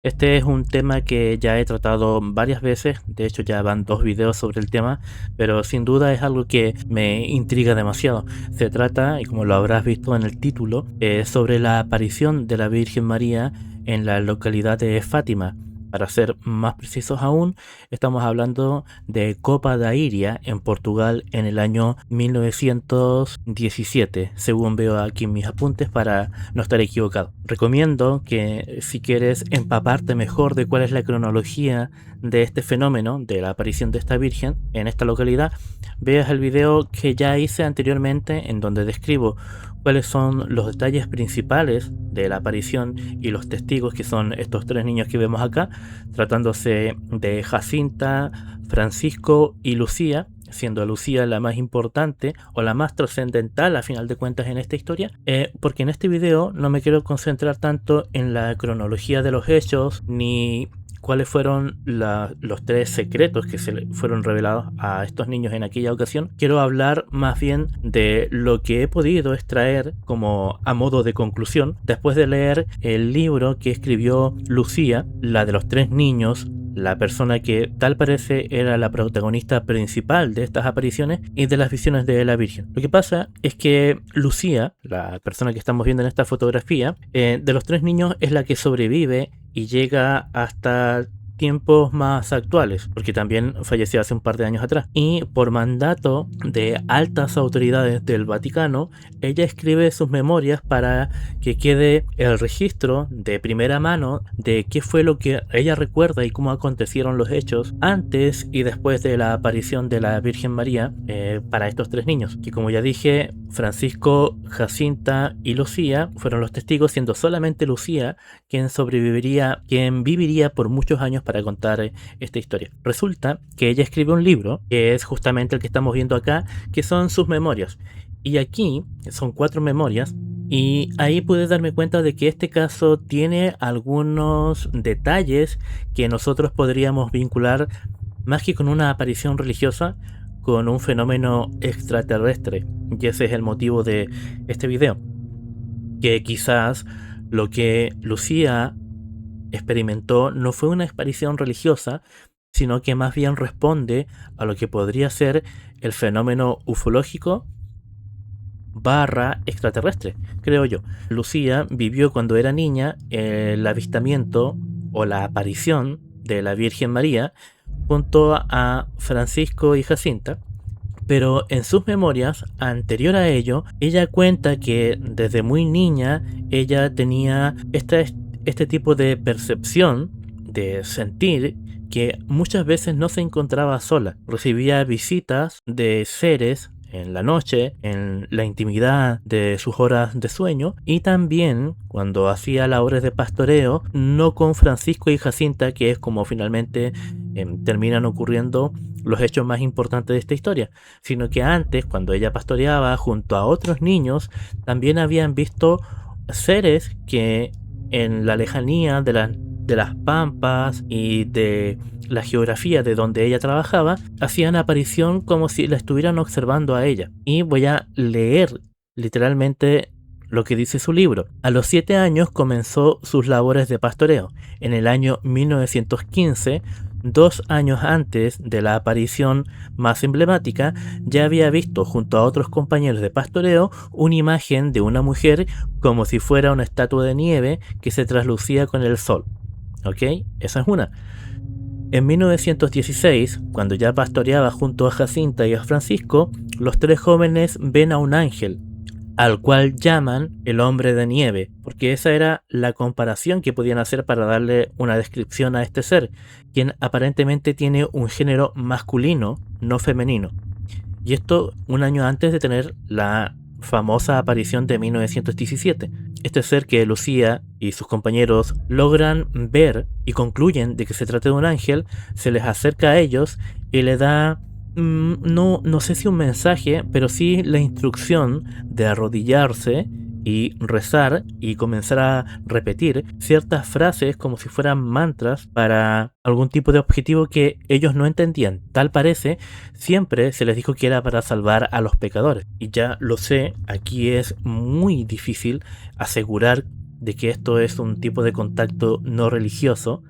Este es un tema que ya he tratado varias veces, de hecho ya van 2 videos sobre el tema, pero sin duda es algo que me intriga demasiado. Se trata, y como lo habrás visto en el título, sobre la aparición de la Virgen María en la localidad de Fátima. Para ser más precisos aún, estamos hablando de Copa da Iria en Portugal en el año 1917, según veo aquí en mis apuntes para no estar equivocado. Recomiendo que si quieres empaparte mejor de cuál es la cronología de este fenómeno, de la aparición de esta Virgen en esta localidad, veas el video que ya hice anteriormente en donde describo cuáles son los detalles principales de la aparición y los testigos, que son estos 3 niños que vemos acá, tratándose de Jacinta, Francisco y Lucía, siendo Lucía la más importante o la más trascendental a final de cuentas en esta historia, porque en este video no me quiero concentrar tanto en la cronología de los hechos ni cuáles fueron los 3 secretos que se le fueron revelados a estos niños en aquella ocasión. Quiero hablar más bien de lo que he podido extraer como a modo de conclusión después de leer el libro que escribió Lucía, la de los 3 niños, la persona que tal parece era la protagonista principal de estas apariciones y de las visiones de la Virgen. Lo que pasa es que Lucía, la persona que estamos viendo en esta fotografía, de los 3 niños es la que sobrevive y llega hasta tiempos más actuales, porque también falleció hace un par de años atrás. Y por mandato de altas autoridades del Vaticano, ella escribe sus memorias para que quede el registro de primera mano de qué fue lo que ella recuerda y cómo acontecieron los hechos antes y después de la aparición de la Virgen María para estos 3 niños, que como ya dije, Francisco, Jacinta y Lucía fueron los testigos, siendo solamente Lucía quien sobreviviría, quien viviría por muchos años para contar esta historia. Resulta que ella escribe un libro, que es justamente el que estamos viendo acá, que son sus memorias. Y aquí son 4 memorias, y ahí pude darme cuenta de que este caso tiene algunos detalles que nosotros podríamos vincular más que con una aparición religiosa, con un fenómeno extraterrestre. Y ese es el motivo de este video. Que quizás lo que Lucía experimentó no fue una aparición religiosa, sino que más bien responde a lo que podría ser el fenómeno ufológico barra extraterrestre, creo yo. Lucía vivió cuando era niña el avistamiento o la aparición de la Virgen María junto a Francisco y Jacinta, pero en sus memorias, anterior a ello, ella cuenta que desde muy niña ella tenía este tipo de percepción, de sentir que muchas veces no se encontraba sola. Recibía visitas de seres en la noche, en la intimidad de sus horas de sueño, y también cuando hacía labores de pastoreo, no con Francisco y Jacinta, que es como finalmente terminan ocurriendo los hechos más importantes de esta historia, sino que antes, cuando ella pastoreaba junto a otros niños, también habían visto seres que en la lejanía de las pampas y de la geografía de donde ella trabajaba, hacían aparición como si la estuvieran observando a ella. Y voy a leer literalmente lo que dice su libro. A los 7 años comenzó sus labores de pastoreo. En el año 1915, 2 años antes de la aparición más emblemática, ya había visto junto a otros compañeros de pastoreo una imagen de una mujer como si fuera una estatua de nieve que se traslucía con el sol. ¿Ok? Esa es una. En 1916, cuando ya pastoreaba junto a Jacinta y a Francisco, los 3 jóvenes ven a un ángel, al cual llaman el hombre de nieve, porque esa era la comparación que podían hacer para darle una descripción a este ser, quien aparentemente tiene un género masculino, no femenino. Y esto un año antes de tener la famosa aparición de 1917. Este ser que Lucía y sus compañeros logran ver y concluyen de que se trata de un ángel, se les acerca a ellos y le da, no sé si un mensaje, pero sí la instrucción de arrodillarse y rezar y comenzar a repetir ciertas frases como si fueran mantras para algún tipo de objetivo que ellos no entendían. Tal parece, siempre se les dijo que era para salvar a los pecadores. Y ya lo sé, aquí es muy difícil asegurar de que esto es un tipo de contacto no religioso,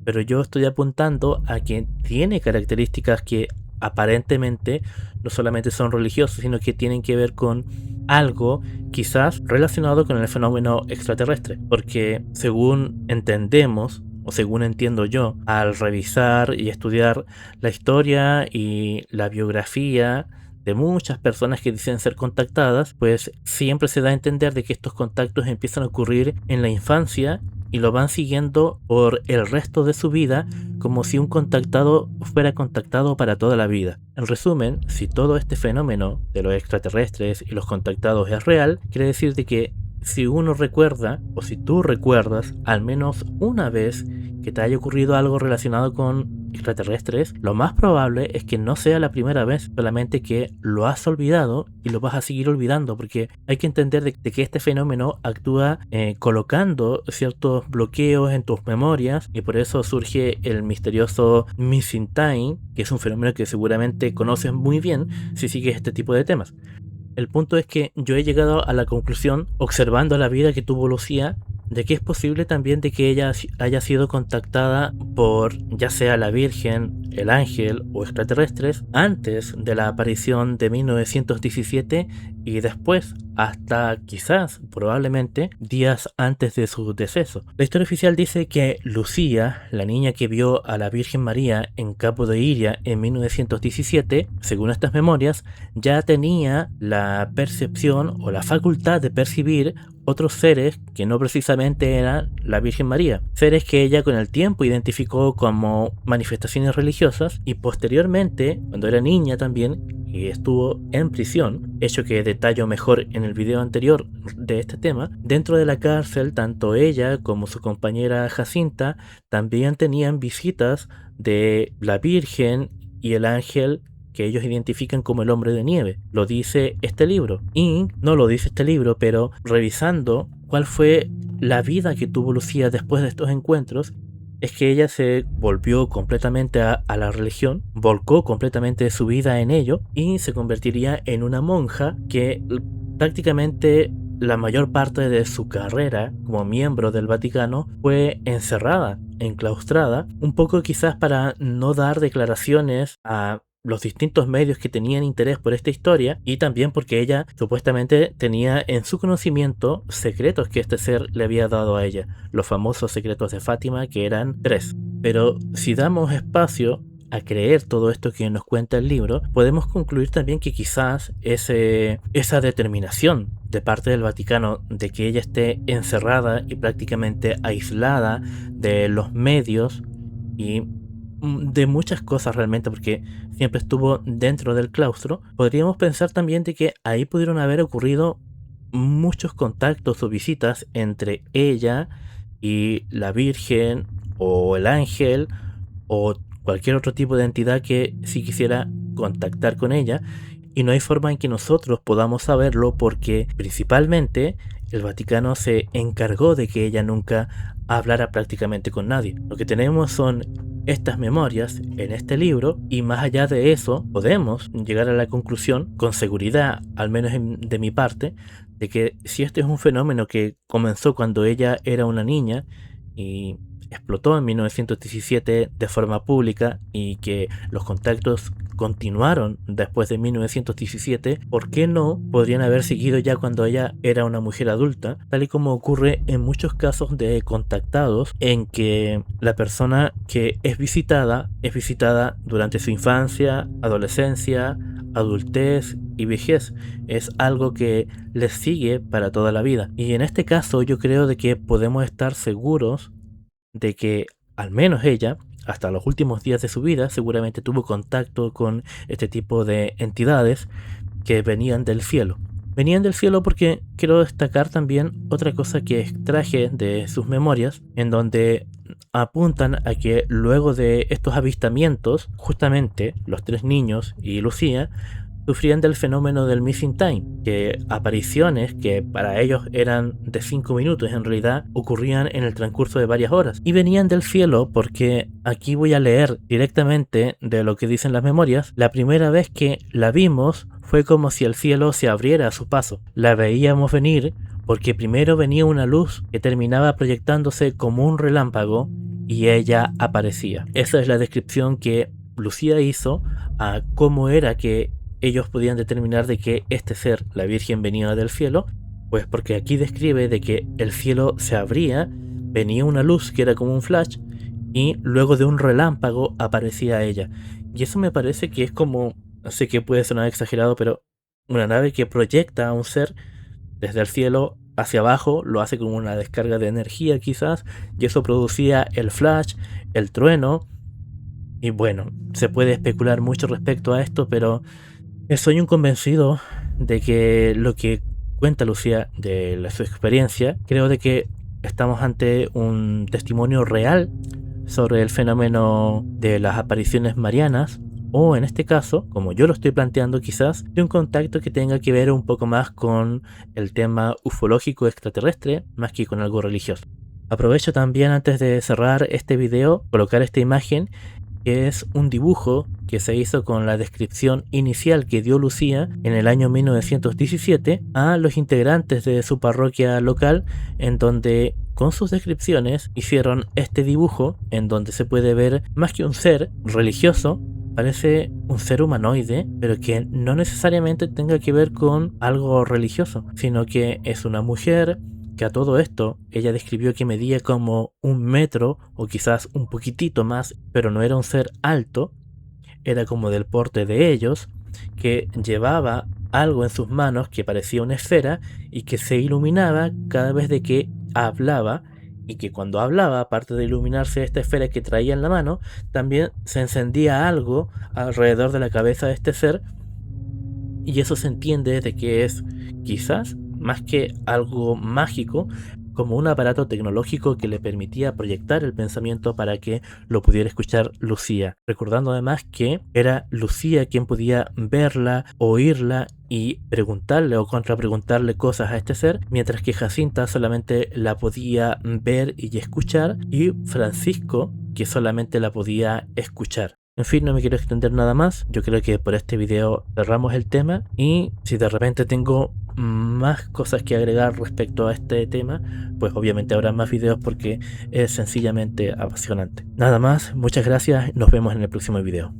pero yo estoy apuntando a que tiene características que aparentemente no solamente son religiosas, sino que tienen que ver con algo quizás relacionado con el fenómeno extraterrestre. Porque según entendemos, o según entiendo yo, al revisar y estudiar la historia y la biografía de muchas personas que dicen ser contactadas, pues siempre se da a entender de que estos contactos empiezan a ocurrir en la infancia y lo van siguiendo por el resto de su vida, como si un contactado fuera contactado para toda la vida. En resumen, si todo este fenómeno de los extraterrestres y los contactados es real, quiere decir de que si uno recuerda, o si tú recuerdas al menos una vez que te haya ocurrido algo relacionado con extraterrestres, lo más probable es que no sea la primera vez, solamente que lo has olvidado y lo vas a seguir olvidando, porque hay que entender de que este fenómeno actúa colocando ciertos bloqueos en tus memorias, y por eso surge el misterioso Missing Time, que es un fenómeno que seguramente conoces muy bien si sigues este tipo de temas. El punto es que yo he llegado a la conclusión, observando la vida que tuvo Lucía, de que es posible también de que ella haya sido contactada por ya sea la Virgen, el ángel o extraterrestres antes de la aparición de 1917 y después, hasta quizás, probablemente, días antes de su deceso. La historia oficial dice que Lucía, la niña que vio a la Virgen María en Cabo de Iria en 1917, según estas memorias, ya tenía la percepción o la facultad de percibir otros seres que no precisamente eran la Virgen María, seres que ella con el tiempo identificó como manifestaciones religiosas, y posteriormente, cuando era niña también y estuvo en prisión, hecho que detallo mejor en el video anterior de este tema, dentro de la cárcel tanto ella como su compañera Jacinta también tenían visitas de la Virgen y el ángel que ellos identifican como el hombre de nieve. Lo dice este libro. Y no lo dice este libro, pero revisando cuál fue la vida que tuvo Lucía después de estos encuentros, es que ella se volvió completamente a la religión, volcó completamente su vida en ello y se convertiría en una monja que prácticamente la mayor parte de su carrera como miembro del Vaticano fue encerrada, enclaustrada, un poco quizás para no dar declaraciones a los distintos medios que tenían interés por esta historia, y también porque ella supuestamente tenía en su conocimiento secretos que este ser le había dado a ella, los famosos secretos de Fátima, que eran 3. Pero si damos espacio a creer todo esto que nos cuenta el libro, podemos concluir también que quizás esa determinación de parte del Vaticano de que ella esté encerrada y prácticamente aislada de los medios y de muchas cosas realmente, porque siempre estuvo dentro del claustro, podríamos pensar también de que ahí pudieron haber ocurrido muchos contactos o visitas entre ella y la Virgen o el ángel o cualquier otro tipo de entidad que si quisiera contactar con ella, y no hay forma en que nosotros podamos saberlo porque principalmente el Vaticano se encargó de que ella nunca hablara prácticamente con nadie. Lo que tenemos son estas memorias en este libro, y más allá de eso podemos llegar a la conclusión con seguridad, al menos de mi parte, de que si este es un fenómeno que comenzó cuando ella era una niña y explotó en 1917 de forma pública, y que los contactos continuaron después de 1917, ¿por qué no podrían haber seguido ya cuando ella era una mujer adulta? Tal y como ocurre en muchos casos de contactados, en que la persona que es visitada durante su infancia, adolescencia, adultez y vejez. Es algo que les sigue para toda la vida. Y en este caso yo creo de que podemos estar seguros de que al menos ella, hasta los últimos días de su vida, seguramente tuvo contacto con este tipo de entidades que venían del cielo. Venían del cielo porque quiero destacar también otra cosa que extraje de sus memorias, en donde apuntan a que luego de estos avistamientos, justamente los 3 niños y Lucía sufrían del fenómeno del missing time, que apariciones que para ellos eran de 5 minutos en realidad ocurrían en el transcurso de varias horas, y venían del cielo porque aquí voy a leer directamente de lo que dicen las memorias. La primera vez que la vimos fue como si el cielo se abriera a su paso. La veíamos venir porque primero venía una luz que terminaba proyectándose como un relámpago y ella aparecía. Esa es la descripción que Lucía hizo a cómo era que ellos podían determinar de que este ser, la Virgen, venía del cielo, pues porque aquí describe de que el cielo se abría, venía una luz que era como un flash y luego de un relámpago aparecía ella. Y eso me parece que es como, sé que puede sonar exagerado, pero una nave que proyecta a un ser desde el cielo hacia abajo, lo hace como una descarga de energía quizás, y eso producía el flash, el trueno, y bueno, se puede especular mucho respecto a esto, pero soy un convencido de que lo que cuenta Lucía de su experiencia, creo de que estamos ante un testimonio real sobre el fenómeno de las apariciones marianas, o en este caso, como yo lo estoy planteando quizás, de un contacto que tenga que ver un poco más con el tema ufológico extraterrestre, más que con algo religioso. Aprovecho también antes de cerrar este video, colocar esta imagen, que es un dibujo que se hizo con la descripción inicial que dio Lucía en el año 1917 a los integrantes de su parroquia local, en donde con sus descripciones hicieron este dibujo en donde se puede ver más que un ser religioso, parece un ser humanoide, pero que no necesariamente tenga que ver con algo religioso, sino que es una mujer que a todo esto ella describió que medía como 1 metro o quizás un poquitito más, pero no era un ser alto, era como del porte de ellos, que llevaba algo en sus manos que parecía una esfera y que se iluminaba cada vez de que hablaba, y que cuando hablaba, aparte de iluminarse esta esfera que traía en la mano, también se encendía algo alrededor de la cabeza de este ser, y eso se entiende de que es quizás más que algo mágico, como un aparato tecnológico que le permitía proyectar el pensamiento para que lo pudiera escuchar Lucía. Recordando además que era Lucía quien podía verla, oírla y preguntarle o contrapreguntarle cosas a este ser, mientras que Jacinta solamente la podía ver y escuchar, y Francisco que solamente la podía escuchar. En fin, no me quiero extender nada más. Yo creo que por este video cerramos el tema, y si de repente tengo más cosas que agregar respecto a este tema, pues obviamente habrá más videos porque es sencillamente apasionante. Nada más, muchas gracias, nos vemos en el próximo video.